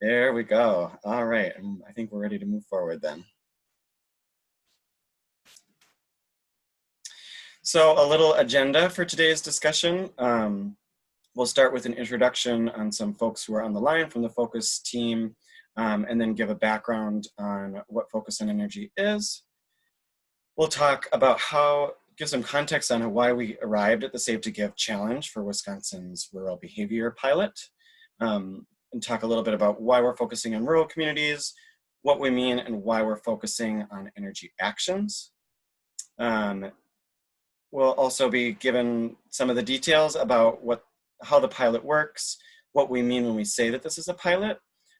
There we go. All right. I think we're ready to move forward then. So a little agenda for today's discussion. We'll start with an introduction on some folks who are on the line from the Focus team, and then give a background on what Focus on Energy is. We'll talk about give some context on why we arrived at the Save to Give challenge for Wisconsin's rural behavior pilot, and talk a little bit about why we're focusing on rural communities, what we mean, and why we're focusing on energy actions. We'll also be given some of the details about how the pilot works, what we mean when we say that this is a pilot,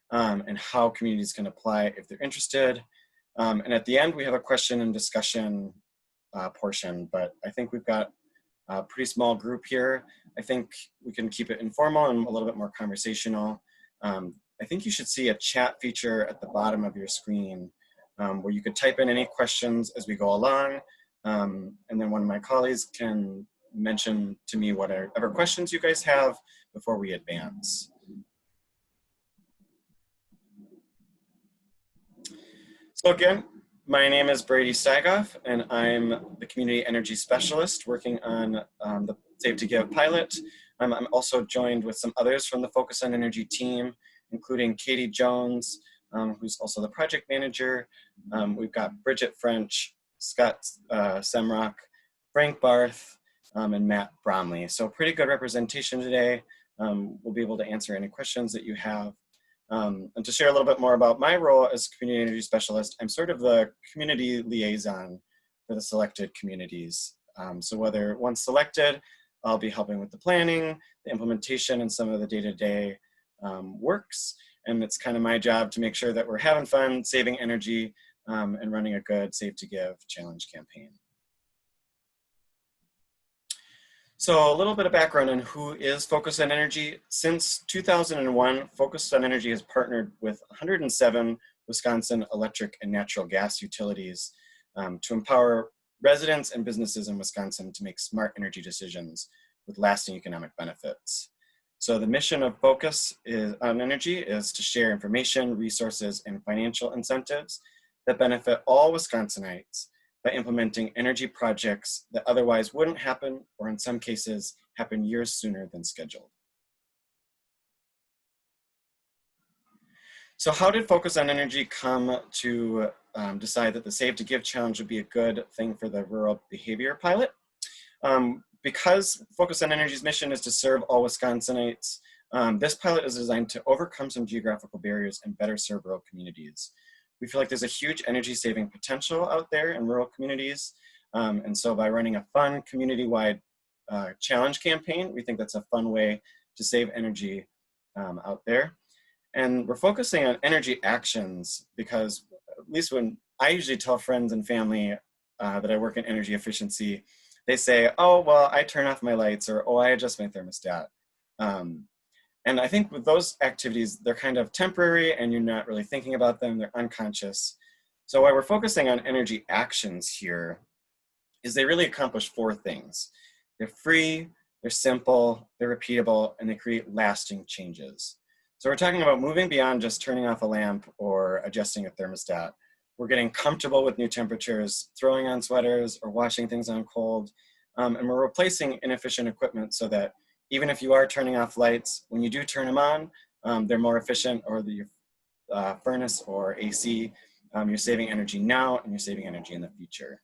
and how communities can apply if they're interested. And at the end, we have a question and discussion portion, but I think we've got a pretty small group here. I think we can keep it informal and a little bit more conversational. I think you should see a chat feature at the bottom of your screen where you could type in any questions as we go along. And then one of my colleagues can mention to me whatever questions you guys have before we advance. So again, my name is Brady Steigoff, and I'm the Community Energy Specialist working on the Save to Give pilot. I'm also joined with some others from the Focus on Energy team, including Katie Jones, who's also the project manager. We've got Bridget French, Scott Semrock, Frank Barth, and Matt Bromley. So pretty good representation today. We'll be able to answer any questions that you have. And to share a little bit more about my role as Community Energy Specialist, I'm sort of the community liaison for the selected communities. So whether once selected, I'll be helping with the planning, the implementation, and some of the day-to-day works. And it's kind of my job to make sure that we're having fun, saving energy, and running a good Save to Give challenge campaign. So a little bit of background on who is Focus on Energy. Since 2001, Focus on Energy has partnered with 107 Wisconsin electric and natural gas utilities to empower residents and businesses in Wisconsin to make smart energy decisions with lasting economic benefits. So the mission of Focus on Energy is to share information, resources, and financial incentives that benefit all Wisconsinites by implementing energy projects that otherwise wouldn't happen, or in some cases, happen years sooner than scheduled. So how did Focus on Energy come to decide that the Save to Give challenge would be a good thing for the rural behavior pilot? Because Focus on Energy's mission is to serve all Wisconsinites, this pilot is designed to overcome some geographical barriers and better serve rural communities. We feel like there's a huge energy saving potential out there in rural communities. And so by running a fun community-wide challenge campaign, we think that's a fun way to save energy out there. And we're focusing on energy actions because, at least when I usually tell friends and family that I work in energy efficiency, they say, oh, well, I turn off my lights, or, oh, I adjust my thermostat. And I think with those activities, they're kind of temporary and you're not really thinking about them, they're unconscious. So why we're focusing on energy actions here is they really accomplish 4 things. They're free, they're simple, they're repeatable, and they create lasting changes. So we're talking about moving beyond just turning off a lamp or adjusting a thermostat. We're getting comfortable with new temperatures, throwing on sweaters or washing things on cold, and we're replacing inefficient equipment so that even if you are turning off lights, when you do turn them on, they're more efficient, or the furnace or AC, you're saving energy now and you're saving energy in the future.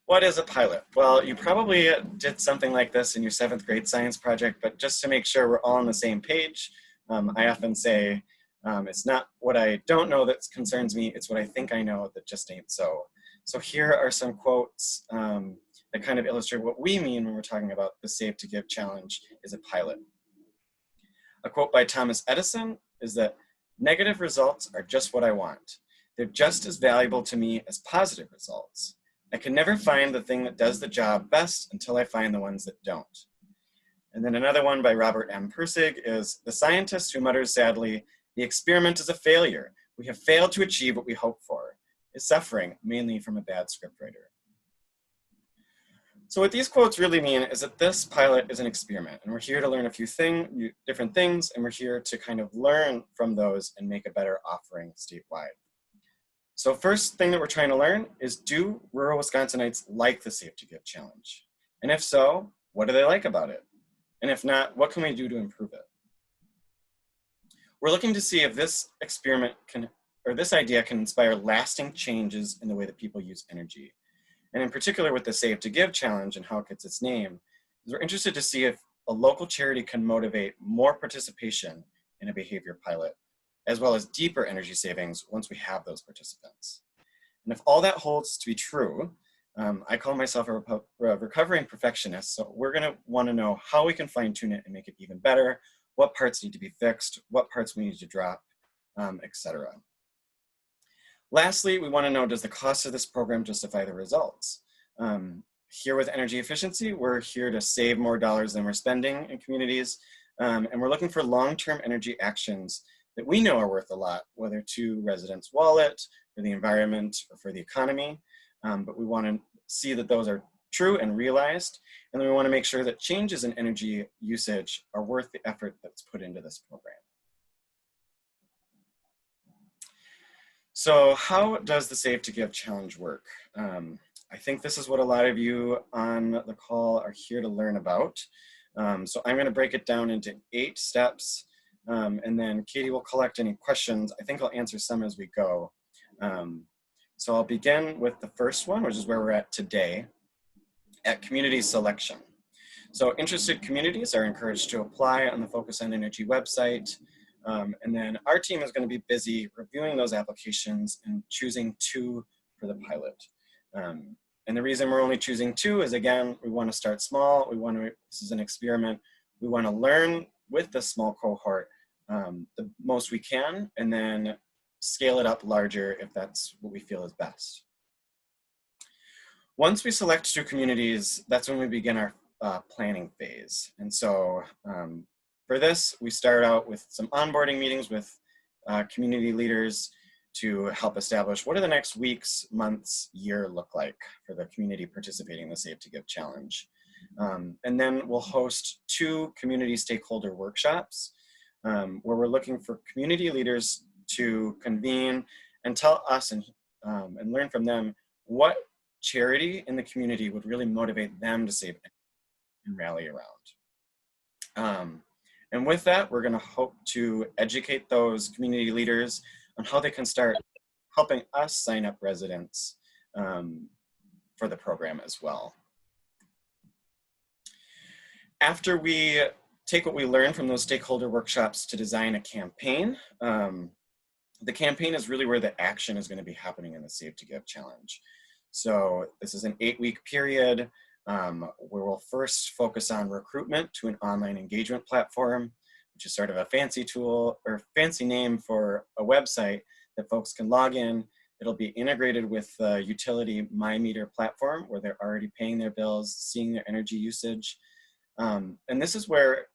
What is a pilot? Well, you probably did something like this in your 7th grade science project, but just to make sure we're all on the same page, I often say, it's not what I don't know that concerns me, it's what I think I know that just ain't so. So here are some quotes that kind of illustrate what we mean when we're talking about the Save to Give challenge is a pilot. A quote by Thomas Edison is that negative results are just what I want. They're just as valuable to me as positive results. I can never find the thing that does the job best until I find the ones that don't. And then another one by Robert M. Persig is the scientist who mutters sadly, the experiment is a failure. We have failed to achieve what we hoped for. Is suffering mainly from a bad scriptwriter. So what these quotes really mean is that this pilot is an experiment, and we're here to learn a few different things, and we're here to kind of learn from those and make a better offering statewide. So first thing that we're trying to learn is, do rural Wisconsinites like the Safe to Give Challenge? And if so, what do they like about it? And if not, what can we do to improve it? We're looking to see if this experiment this idea can inspire lasting changes in the way that people use energy. And in particular with the Save to Give Challenge and how it gets its name, we're interested to see if a local charity can motivate more participation in a behavior pilot, as well as deeper energy savings once we have those participants. And if all that holds to be true, I call myself a recovering perfectionist, so we're gonna wanna know how we can fine tune it and make it even better, what parts need to be fixed, what parts we need to drop, etc. Lastly, we want to know, does the cost of this program justify the results? Here with energy efficiency, we're here to save more dollars than we're spending in communities, and we're looking for long-term energy actions that we know are worth a lot, whether to residents' wallet, for the environment, or for the economy, but we want to see that those are true and realized, and then we want to make sure that changes in energy usage are worth the effort that's put into this program. So how does the Save to Give Challenge work? I think this is what a lot of you on the call are here to learn about. So I'm going to break it down into 8 steps, and then Katie will collect any questions. I think I'll answer some as we go. So I'll begin with the first one, which is where we're at today, at community selection. So interested communities are encouraged to apply on the Focus on Energy website. And then our team is going to be busy reviewing those applications and choosing 2 for the pilot. And the reason we're only choosing 2 is, again, we want to start small. This is an experiment. We want to learn with the small cohort the most we can, and then scale it up larger if that's what we feel is best. Once we select 2 communities, that's when we begin our planning phase. And so for this, we start out with some onboarding meetings with community leaders to help establish what do the next weeks, months, year look like for the community participating in the Save to Give Challenge. And then we'll host 2 community stakeholder workshops where we're looking for community leaders to convene and tell us and learn from them what charity in the community would really motivate them to save and rally around. And with that, we're going to hope to educate those community leaders on how they can start helping us sign up residents for the program as well. After we take what we learn from those stakeholder workshops to design a campaign, the campaign is really where the action is going to be happening in the Save to Give Challenge. So this is an 8-week period where we'll first focus on recruitment to an online engagement platform, which is sort of a fancy tool or fancy name for a website that folks can log in. It'll be integrated with the utility MyMeter platform where they're already paying their bills, seeing their energy usage. And this is where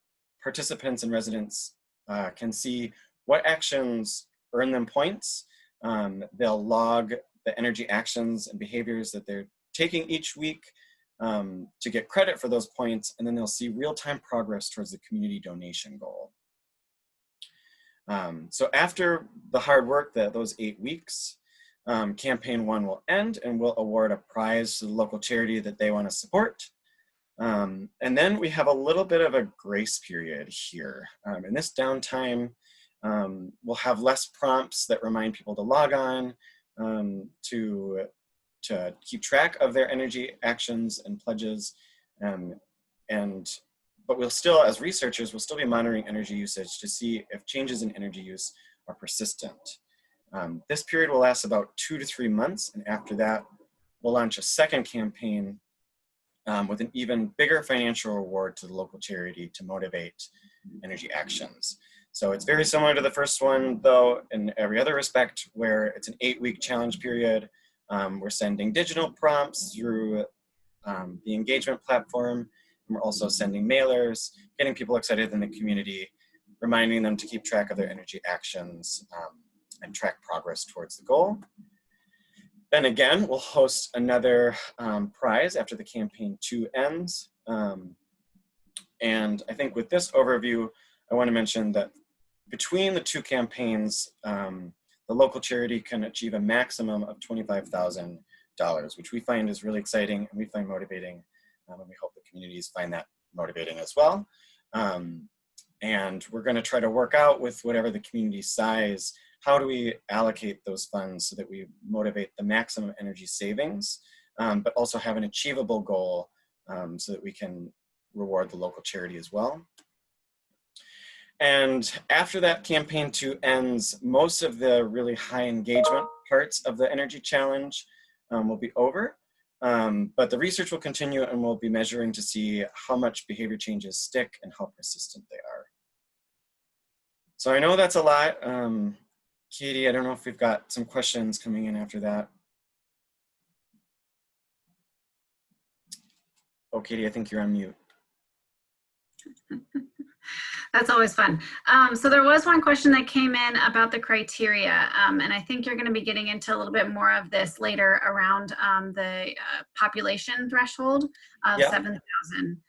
participants and residents can see what actions earn them points. They'll log the energy actions and behaviors that they're taking each week to get credit for those points, and then they'll see real-time progress towards the community donation goal. So after the hard work, those 8 weeks, campaign 1 will end and we'll award a prize to the local charity that they want to support. And then we have a little bit of a grace period here. In this downtime, we'll have less prompts that remind people to log on, to keep track of their energy actions and pledges. But we'll still, as researchers, we'll still be monitoring energy usage to see if changes in energy use are persistent. This period will last about 2 to 3 months, and after that, we'll launch a second campaign with an even bigger financial reward to the local charity to motivate energy actions. So it's very similar to the first one, though, in every other respect, where it's an 8-week challenge period. We're sending digital prompts through the engagement platform, and we're also sending mailers, getting people excited in the community, reminding them to keep track of their energy actions and track progress towards the goal. Then again, we'll host another prize after the campaign 2 ends. And I think with this overview, I want to mention that between the two campaigns, the local charity can achieve a maximum of $25,000, which we find is really exciting and we find motivating. And we hope the communities find that motivating as well. And we're going to try to work out with whatever the community size, how do we allocate those funds so that we motivate the maximum energy savings, but also have an achievable goal so that we can reward the local charity as well. And after that campaign 2 ends, most of the really high engagement parts of the energy challenge will be over. But the research will continue and we'll be measuring to see how much behavior changes stick and how persistent they are. So I know that's a lot. Katie, I don't know if we've got some questions coming in after that. Oh, Katie, I think you're on mute. That's always fun. So there was one question that came in about the criteria, and I think you're going to be getting into a little bit more of this later around the population threshold of 7,000.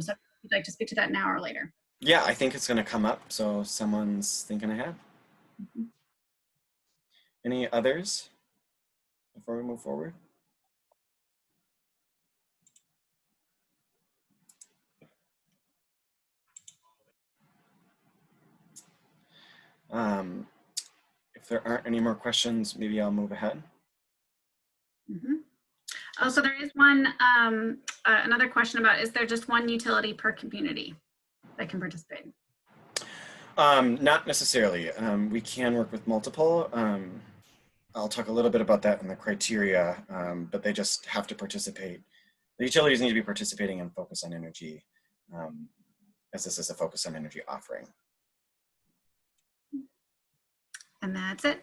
So if you'd like to speak to that now or later. Yeah, I think it's going to come up, so someone's thinking ahead. Any others before we move forward? If there aren't any more questions, maybe I'll move ahead. Oh, so there is one, another question about, is there just one utility per community that can participate? Not necessarily. We can work with multiple. I'll talk a little bit about that in the criteria, but they just have to participate. The utilities need to be participating in Focus on Energy, as this is a Focus on Energy offering. And that's it.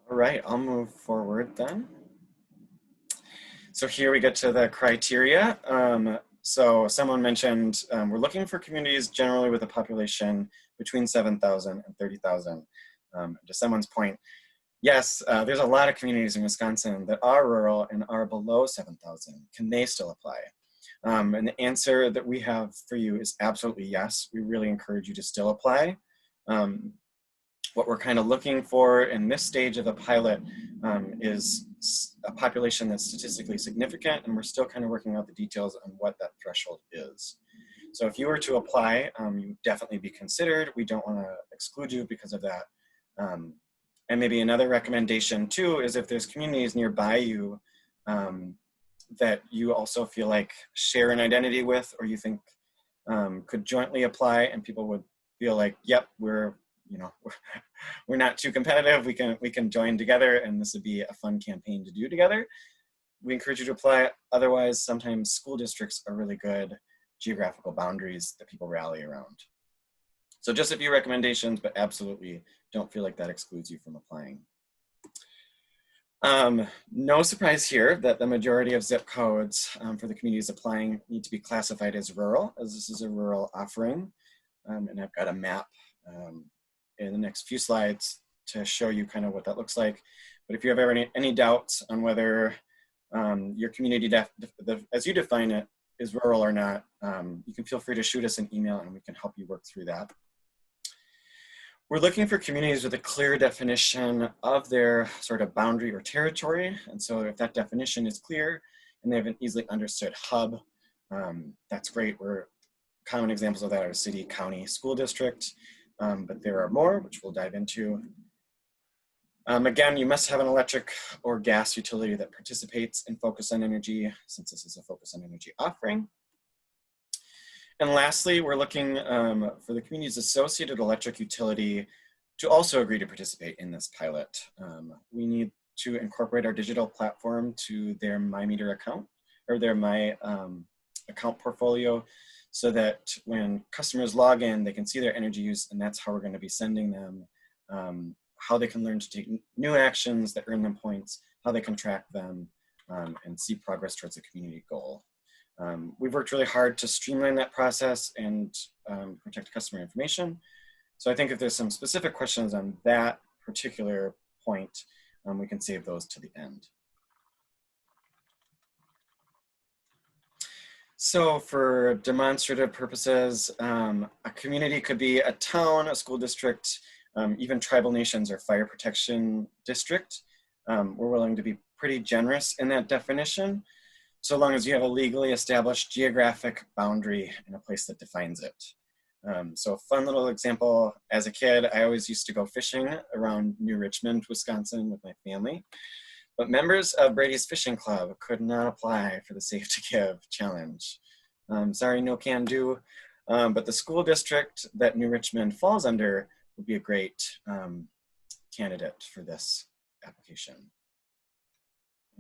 All right, I'll move forward then. So here we get to the criteria. So someone mentioned we're looking for communities generally with a population between 7,000 and 30,000. To someone's point, yes, there's a lot of communities in Wisconsin that are rural and are below 7,000. Can they still apply? And the answer that we have for you is absolutely yes. We really encourage you to still apply. What we're kind of looking for in this stage of the pilot is a population that's statistically significant, and we're still kind of working out the details on what that threshold is. So if you were to apply, you would definitely be considered. We don't want to exclude you because of that. And maybe another recommendation too is if there's communities nearby you that you also feel like share an identity with, or you think could jointly apply, and people would feel like, yep, we're not too competitive. We can join together, and this would be a fun campaign to do together. We encourage you to apply. Otherwise, sometimes school districts are really good geographical boundaries that people rally around. So just a few recommendations, but absolutely don't feel like that excludes you from applying. No surprise here that the majority of zip codes for the communities applying need to be classified as rural, as this is a rural offering. And I've got a map in the next few slides to show you kind of what that looks like. But if you have ever any doubts on whether your community, as you define it, is rural or not, you can feel free to shoot us an email and we can help you work through that. We're looking for communities with a clear definition of their sort of boundary or territory. And so if that definition is clear and they have an easily understood hub, that's great. Common examples of that are city, county, school district, but there are more, which we'll dive into. Again, you must have an electric or gas utility that participates in Focus on Energy, since this is a Focus on Energy offering. And lastly, we're looking for the community's associated electric utility to also agree to participate in this pilot. We need to incorporate our digital platform to their MyMeter account, or their My account portfolio, so that when customers log in, they can see their energy use, and that's how we're going to be sending them how they can learn to take new actions that earn them points, how they can track them, and see progress towards a community goal. We've worked really hard to streamline that process and protect customer information. So I think if there's some specific questions on that particular point, we can save those to the end. So for demonstrative purposes, a community could be a town, a school district, even tribal nations or fire protection district. We're willing to be pretty generous in that definition, so long as you have a legally established geographic boundary and a place that defines it. So a fun little example, as a kid, I always used to go fishing around New Richmond, Wisconsin with my family. But members of Brady's Fishing Club could not apply for the Safe to Give challenge. Sorry, no can do. But the school district that New Richmond falls under would be a great candidate for this application.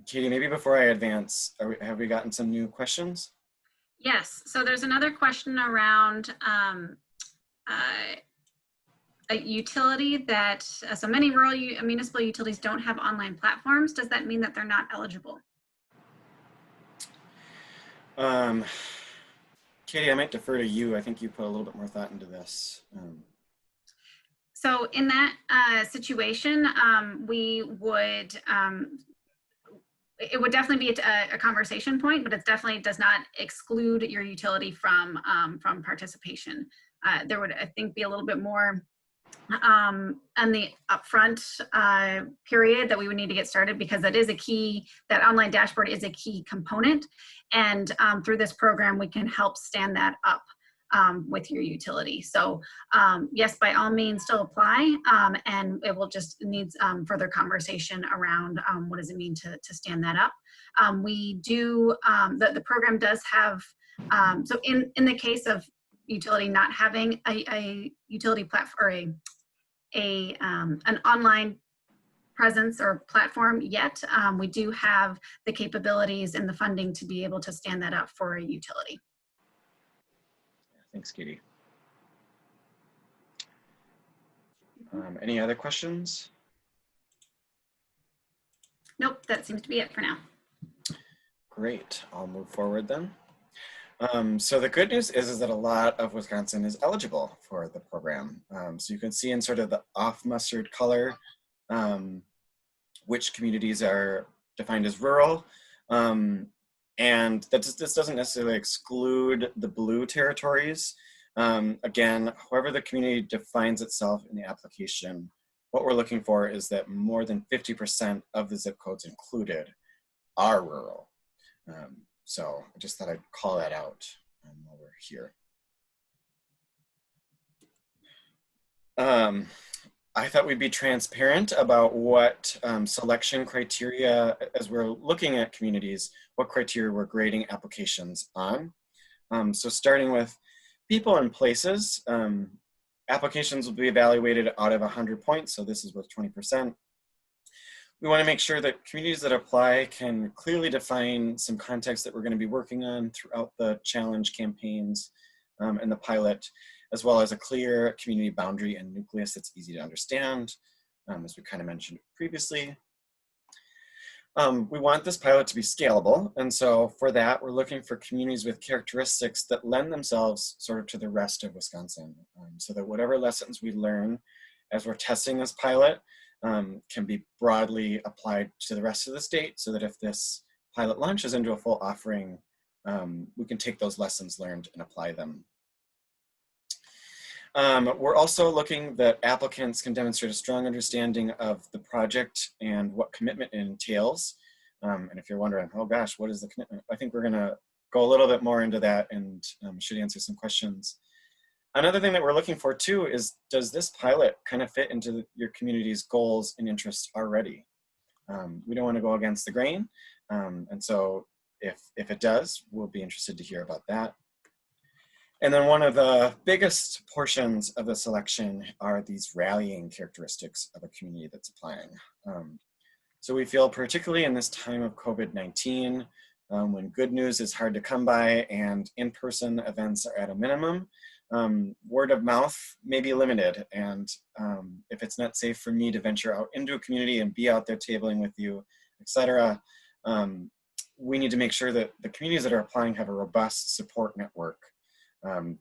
Katie, maybe before I advance, have we gotten some new questions? Yes, so there's another question around a utility that, so many rural municipal utilities don't have online platforms. Does that mean that they're not eligible? Katie, I might defer to you. I think you put a little bit more thought into this. So in that situation, we would, it would definitely be a conversation point, but it definitely does not exclude your utility from participation. There would, I think, be a little bit more on the upfront period that we would need to get started, because that is a key, that online dashboard is a key component. And through this program, we can help stand that up with your utility. So yes, by all means still apply, and it will just needs further conversation around what does it mean to stand that up. We do, the program does have, so in the case of utility not having a utility platform or an online presence or platform yet, we do have the capabilities and the funding to be able to stand that up for a utility. Thanks, Katie. Any other questions? Nope, that seems to be it for now. Great, I'll move forward then. So the good news is that a lot of Wisconsin is eligible for the program. So you can see in sort of the off mustard color which communities are defined as rural. And this doesn't necessarily exclude the blue territories. Again, however the community defines itself in the application, what we're looking for is that more than 50% of the zip codes included are rural. So I just thought I'd call that out while we're here. I thought we'd be transparent about what selection criteria, as we're looking at communities, what criteria we're grading applications on. So starting with people and places, applications will be evaluated out of 100 points. So this is with 20%. We want to make sure that communities that apply can clearly define some context that we're going to be working on throughout the challenge campaigns and the pilot, as well as a clear community boundary and nucleus that's easy to understand, as we kind of mentioned previously. We want this pilot to be scalable, and so for that, we're looking for communities with characteristics that lend themselves sort of to the rest of Wisconsin, so that whatever lessons we learn as we're testing this pilot can be broadly applied to the rest of the state, so that if this pilot launches into a full offering, we can take those lessons learned and apply them. We're also looking that applicants can demonstrate a strong understanding of the project and what commitment it entails. And if you're wondering, oh gosh, what is the commitment? I think we're gonna go a little bit more into that and should answer some questions. Another thing that we're looking for too is, does this pilot kind of fit into your community's goals and interests already? We don't want to go against the grain. And so if it does, we'll be interested to hear about that. And then one of the biggest portions of the selection are these rallying characteristics of a community that's applying. So we feel, particularly in this time of COVID-19, when good news is hard to come by and in-person events are at a minimum, word of mouth may be limited. And if it's not safe for me to venture out into a community and be out there tabling with you, etc., we need to make sure that the communities that are applying have a robust support network.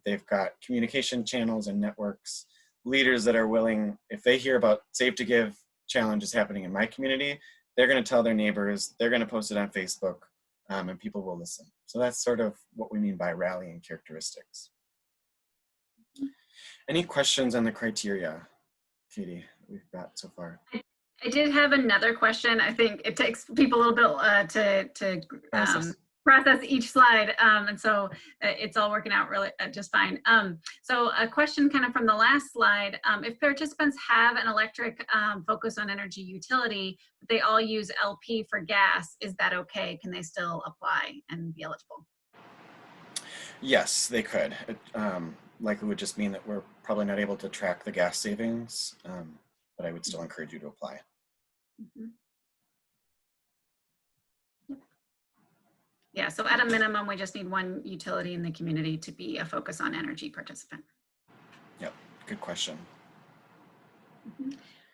They've got communication channels and networks, leaders that are willing, if they hear about Save to Give challenge is happening in my community, they're going to tell their neighbors, they're going to post it on Facebook, and people will listen. So that's sort of what we mean by rallying characteristics. Any questions on the criteria, Katie, we've got so far? I did have another question. I think it takes people a little bit to process each slide, and so it's all working out really just fine. So a question kind of from the last slide, if participants have an electric focus on energy utility, but they all use LP for gas, is that okay? Can they still apply and be eligible? Yes, they could. It likely would just mean that we're probably not able to track the gas savings, but I would still encourage you to apply. Mm-hmm. Yeah, so at a minimum, we just need one utility in the community to be a focus on energy participant. Yep, good question. Mm-hmm.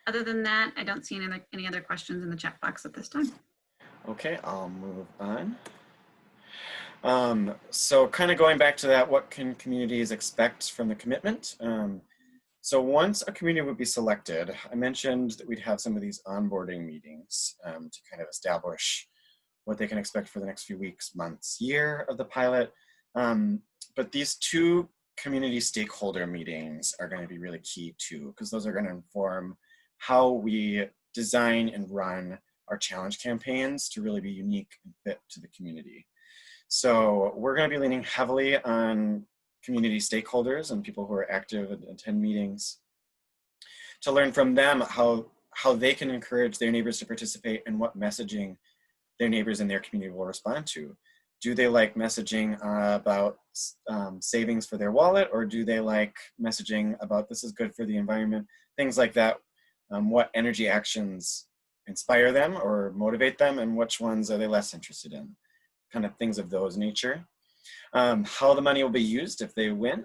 Other than that, I don't see any other questions in the chat box at this time. Okay, I'll move on. So kind of going back to that, what can communities expect from the commitment? So once a community would be selected, I mentioned that we'd have some of these onboarding meetings to kind of establish what they can expect for the next few weeks, months, year of the pilot. But these 2 community stakeholder meetings are going to be really key too, because those are going to inform how we design and run our challenge campaigns to really be unique and fit to the community. So we're going to be leaning heavily on community stakeholders and people who are active and attend meetings to learn from them how they can encourage their neighbors to participate and what messaging their neighbors in their community will respond to. Do they like messaging about savings for their wallet, or do they like messaging about this is good for the environment, things like that? What energy actions inspire them or motivate them, and which ones are they less interested in? Kind of things of those nature. How the money will be used if they win.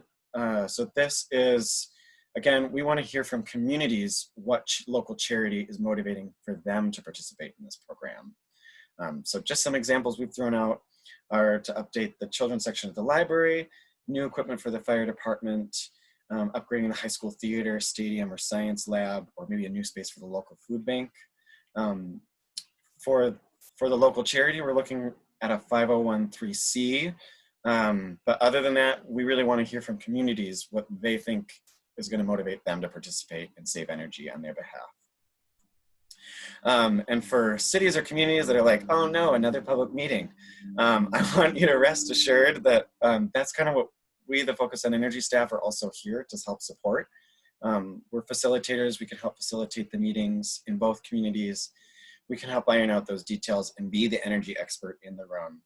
So this is, again, we want to hear from communities what local charity is motivating for them to participate in this program. So just some examples we've thrown out are to update the children's section of the library, new equipment for the fire department, upgrading the high school theater, stadium, or science lab, or maybe a new space for the local food bank. For the local charity, we're looking at a 501(c)(3). But other than that, we really want to hear from communities what they think is going to motivate them to participate and save energy on their behalf. And for cities or communities that are like, oh no, another public meeting, I want you to rest assured that that's kind of what we, the Focus on Energy staff, are also here to help support. We're facilitators. We can help facilitate the meetings in both communities. We can help iron out those details and be the energy expert in the room.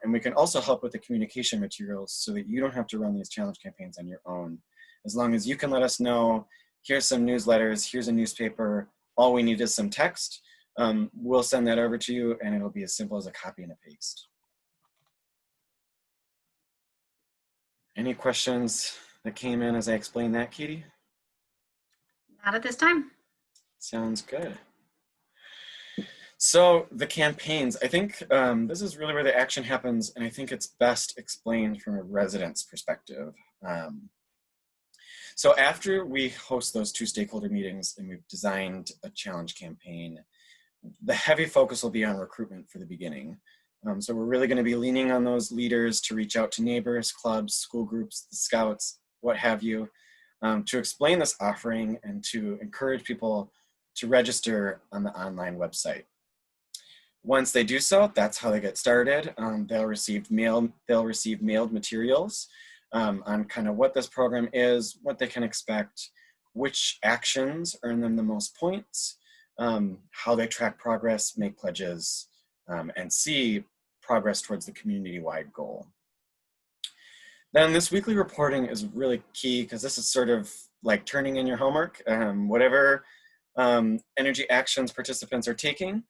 And we can also help with the communication materials so that you don't have to run these challenge campaigns on your own. As long as you can let us know, here's some newsletters, here's a newspaper, all we need is some text. We'll send that over to you, and it'll be as simple as a copy and a paste. Any questions that came in as I explained that, Katie? Not at this time. Sounds good. So the campaigns, I think this is really where the action happens, and I think it's best explained from a resident's perspective. So after we host those 2 stakeholder meetings and we've designed a challenge campaign, the heavy focus will be on recruitment for the beginning. So we're really going to be leaning on those leaders to reach out to neighbors, clubs, school groups, the scouts, what have you, to explain this offering and to encourage people to register on the online website. Once they do so, that's how they get started. They'll receive mailed materials on kind of what this program is, what they can expect, which actions earn them the most points, how they track progress, make pledges, and see progress towards the community-wide goal. Then this weekly reporting is really key because this is sort of like turning in your homework. Whatever energy actions participants are taking,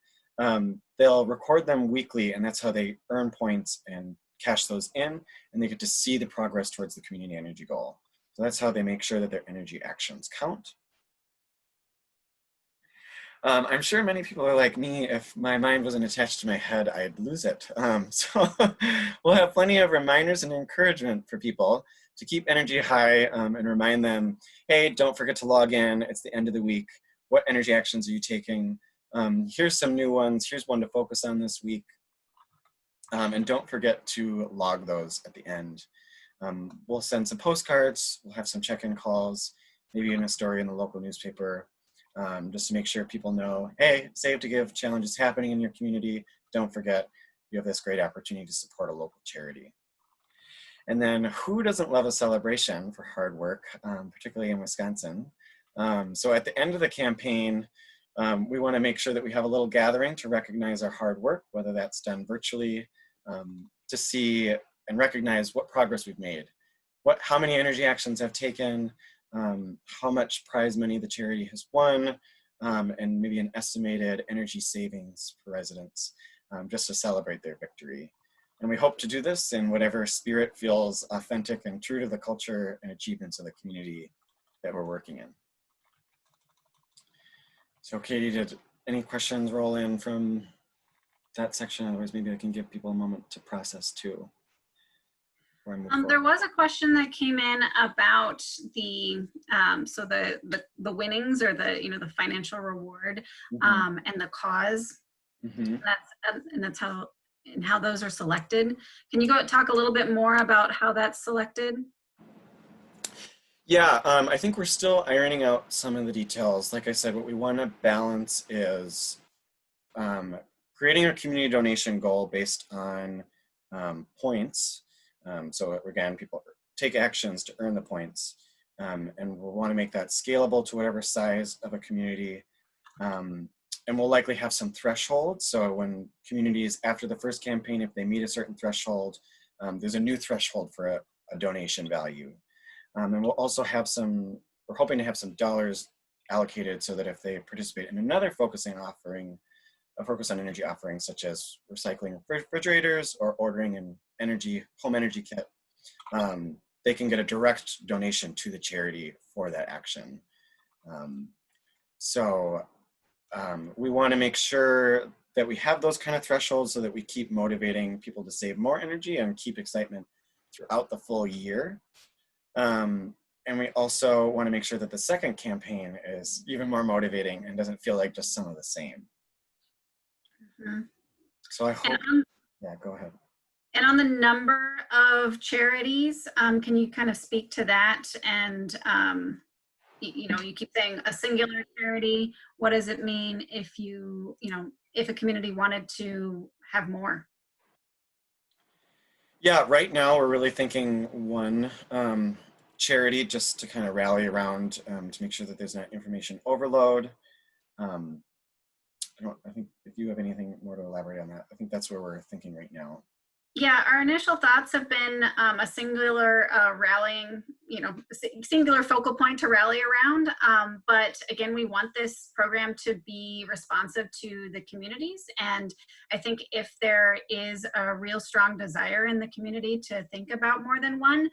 they'll record them weekly, and that's how they earn points and cash those in, and they get to see the progress towards the community energy goal. So that's how they make sure that their energy actions count. I'm sure many people are like me. If my mind wasn't attached to my head, I'd lose it. So we'll have plenty of reminders and encouragement for people to keep energy high and remind them, hey, don't forget to log in. It's the end of the week. what energy actions are you taking? Here's some new ones. Here's one to focus on this week. And don't forget to log those at the end. We'll send some postcards, we'll have some check-in calls, maybe even a story in the local newspaper, just to make sure people know, hey, Save to Give Challenge is happening in your community. Don't forget, you have this great opportunity to support a local charity. And then who doesn't love a celebration for hard work, particularly in Wisconsin? So at the end of the campaign, we want to make sure that we have a little gathering to recognize our hard work, whether that's done virtually, to see and recognize what progress we've made, how many energy actions have taken, how much prize money the charity has won, and maybe an estimated energy savings for residents, just to celebrate their victory. And we hope to do this in whatever spirit feels authentic and true to the culture and achievements of the community that we're working in. So Katie, did any questions roll in from that section? Otherwise, maybe I can give people a moment to process too. There was a question that came in about the so the winnings, or the financial reward, and the cause. That's how those are selected. Can you talk a little bit more about how that's selected? Yeah, I think we're still ironing out some of the details. Like I said, what we want to balance is creating a community donation goal based on points. So again, people take actions to earn the points, and we'll want to make that scalable to whatever size of a community. And we'll likely have some thresholds. So when communities, after the first campaign, if they meet a certain threshold, there's a new threshold for a donation value. And we'll also have we're hoping to have some dollars allocated so that if they participate in another focus on energy offering, such as recycling refrigerators or ordering an home energy kit, they can get a direct donation to the charity for that action. We want to make sure that we have those kind of thresholds so that we keep motivating people to save more energy and keep excitement throughout the full year. And we also want to make sure that the second campaign is even more motivating and doesn't feel like just some of the same. So I hope, yeah, go ahead. And on the number of charities, can you kind of speak to that? And you keep saying a singular charity. What does it mean if if a community wanted to have more? Yeah, right now we're really thinking one charity, just to kind of rally around, to make sure that there's not information overload. I think if you have anything more to elaborate on that, I think that's where we're thinking right now. Yeah, our initial thoughts have been a singular rallying, singular focal point to rally around. But again, we want this program to be responsive to the communities. And I think if there is a real strong desire in the community to think about more than one,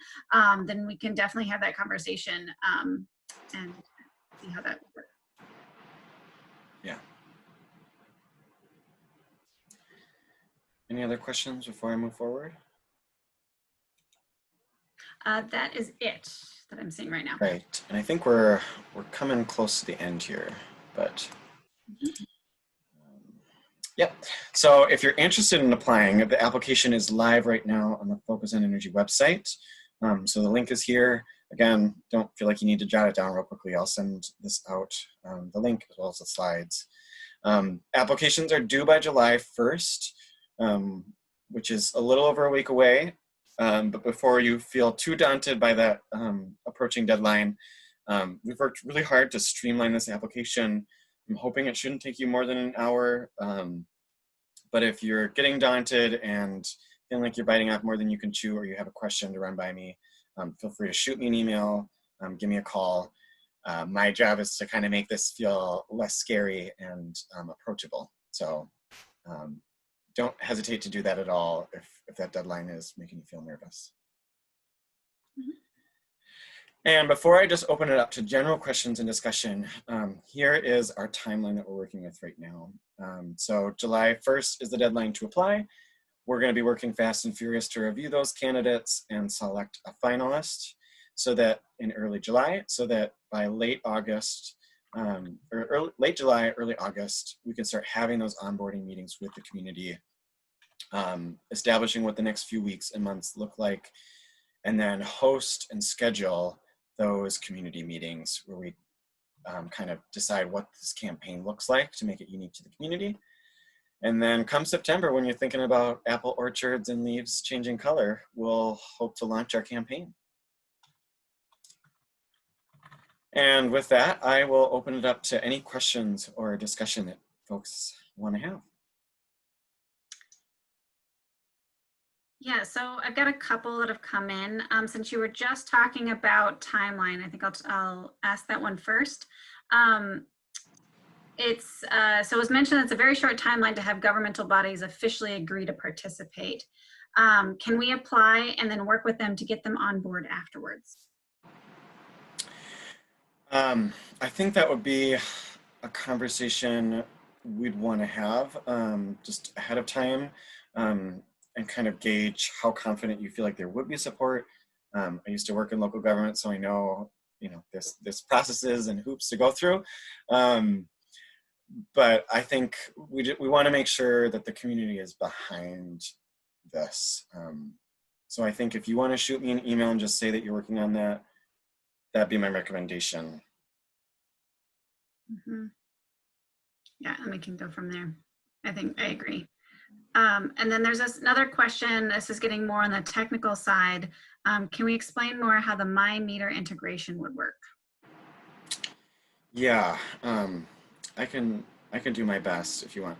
then we can definitely have that conversation and see how that works. Yeah. Any other questions before I move forward? That is it that I'm seeing right now. Right, and I think we're coming close to the end here, but yep. So if you're interested in applying, the application is live right now on the Focus on Energy website. So the link is here. Again, don't feel like you need to jot it down real quickly. I'll send this out, the link as well as the slides. Applications are due by July 1st. Which is a little over a week away. But before you feel too daunted by that approaching deadline, we've worked really hard to streamline this application. I'm hoping it shouldn't take you more than an hour. But if you're getting daunted and feeling like you're biting off more than you can chew, or you have a question to run by me, feel free to shoot me an email, give me a call. My job is to kind of make this feel less scary and approachable. So don't hesitate to do that at all if that deadline is making you feel nervous. And before I just open it up to general questions and discussion, here is our timeline that we're working with right now. So July 1st is the deadline to apply. We're going to be working fast and furious to review those candidates and select a finalist in early July, so that by late August, or late July, early August, we can start having those onboarding meetings with the community, establishing what the next few weeks and months look like, and then host and schedule those community meetings where we kind of decide what this campaign looks like to make it unique to the community. And then come September, when you're thinking about apple orchards and leaves changing color, we'll hope to launch our campaign. And with that, I will open it up to any questions or discussion that folks want to have. Yeah, so I've got a couple that have come in. Since you were just talking about timeline, I think I'll ask that one first. So it was mentioned it's a very short timeline to have governmental bodies officially agree to participate. Can we apply and then work with them to get them on board afterwards? I think that would be a conversation we'd want to have just ahead of time, and kind of gauge how confident you feel like there would be support. I used to work in local government, so I know, this processes and hoops to go through. But I think we want to make sure that the community is behind this. So I think if you want to shoot me an email and just say that you're working on that, that'd be my recommendation. Mm-hmm. Yeah, and we can go from there. I think I agree. And then there's another question. This is getting more on the technical side. Can we explain more how the My Meter integration would work? Yeah, I can do my best if you want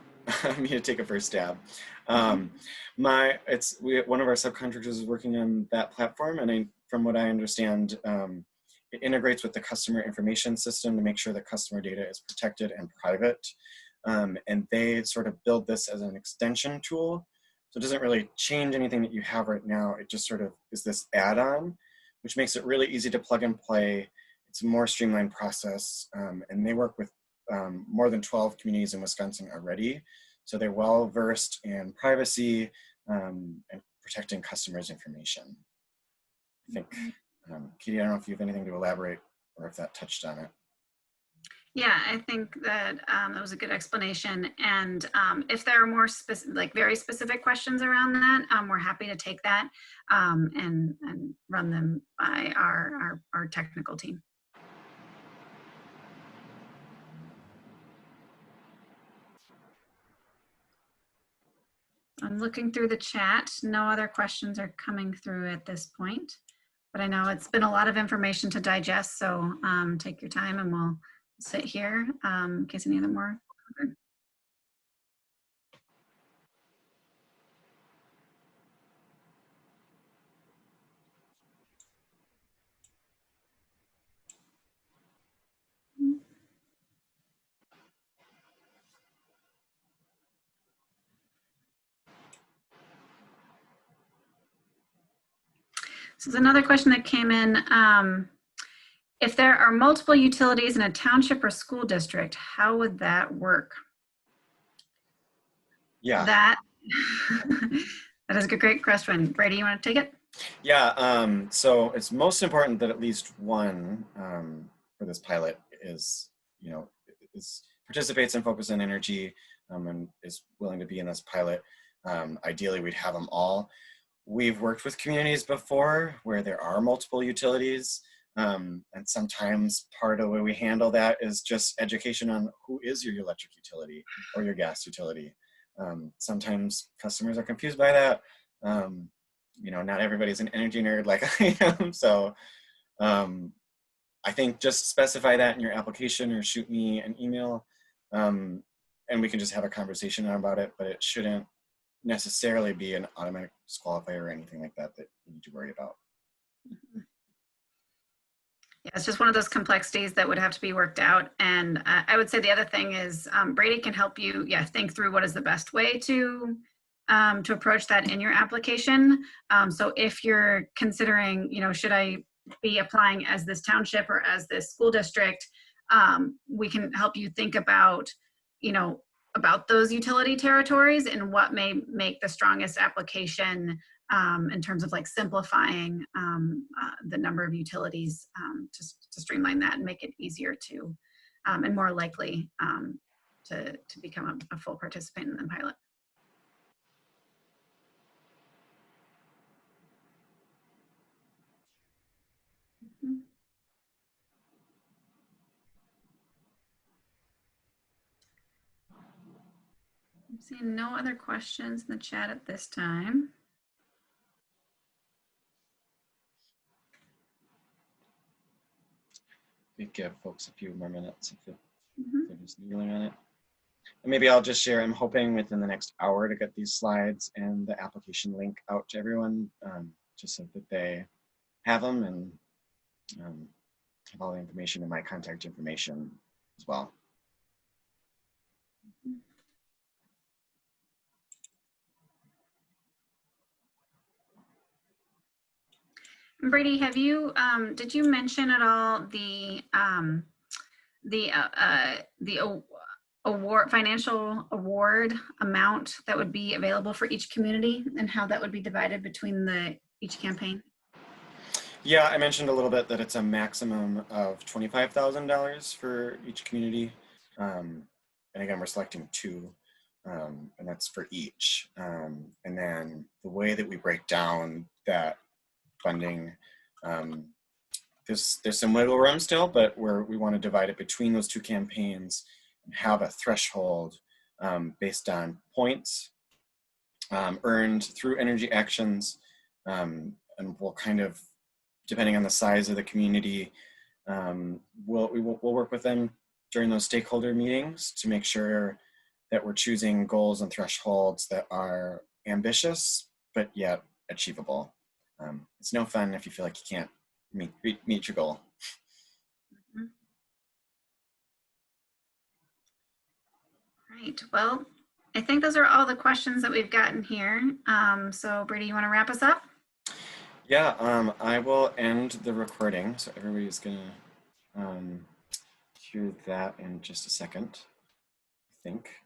me to take a first stab. One of our subcontractors is working on that platform, and from what I understand, it integrates with the customer information system to make sure that customer data is protected and private. And they sort of build this as an extension tool. So it doesn't really change anything that you have right now. It just sort of is this add-on, which makes it really easy to plug and play. It's a more streamlined process. And they work with more than 12 communities in Wisconsin already. So they're well versed in privacy and protecting customers' information. I think, Katie, I don't know if you have anything to elaborate or if that touched on it. Yeah, I think that that was a good explanation. And if there are more very specific questions around that, we're happy to take that and run them by our technical team. I'm looking through the chat. No other questions are coming through at this point, but I know it's been a lot of information to digest. So take your time and we'll sit here in case any other more. So there's another question that came in. If there are multiple utilities in a township or school district, how would that work? Yeah. That is a great question. Brady, you want to take it? Yeah, so it's most important that at least one for this pilot is participates in Focus on Energy and is willing to be in this pilot. Ideally, we'd have them all. We've worked with communities before where there are multiple utilities, and sometimes part of the way we handle that is just education on who is your electric utility or your gas utility. Sometimes customers are confused by that. Not everybody's an energy nerd like I am, so I think just specify that in your application or shoot me an email, and we can just have a conversation about it, but it shouldn't necessarily be an automatic disqualifier or anything like that that you need to worry about. Yeah, it's just one of those complexities that would have to be worked out. And I would say the other thing is Brady can help you, think through what is the best way to approach that in your application. So if you're considering, should I be applying as this township or as this school district, we can help you think about, about those utility territories and what may make the strongest application in terms of simplifying the number of utilities to streamline that and make it easier to and more likely to become a full participant in the pilot. I'm seeing no other questions in the chat at this time. We give folks a few more minutes if Mhm. they're just noodling on it. And maybe I'll just share, I'm hoping within the next hour to get these slides and the application link out to everyone, just so that they have them and have all the information and my contact information as well. Brady, have you did you mention at all the award, financial award amount that would be available for each community and how that would be divided between each campaign? Yeah, I mentioned a little bit that it's a maximum of $25,000 for each community. And again, we're selecting two, and that's for each. And then the way that we break down that funding, there's some wiggle room still, but we want to divide it between those two campaigns and have a threshold based on points earned through energy actions, and we'll kind of, depending on the size of the community, we'll work with them during those stakeholder meetings to make sure that we're choosing goals and thresholds that are ambitious but yet achievable. It's no fun if you feel like you can't meet your goal. Right. Well, I think those are all the questions that we've gotten here. So Brady, you want to wrap us up? Yeah, I will end the recording, so everybody's gonna hear that in just a second, I think.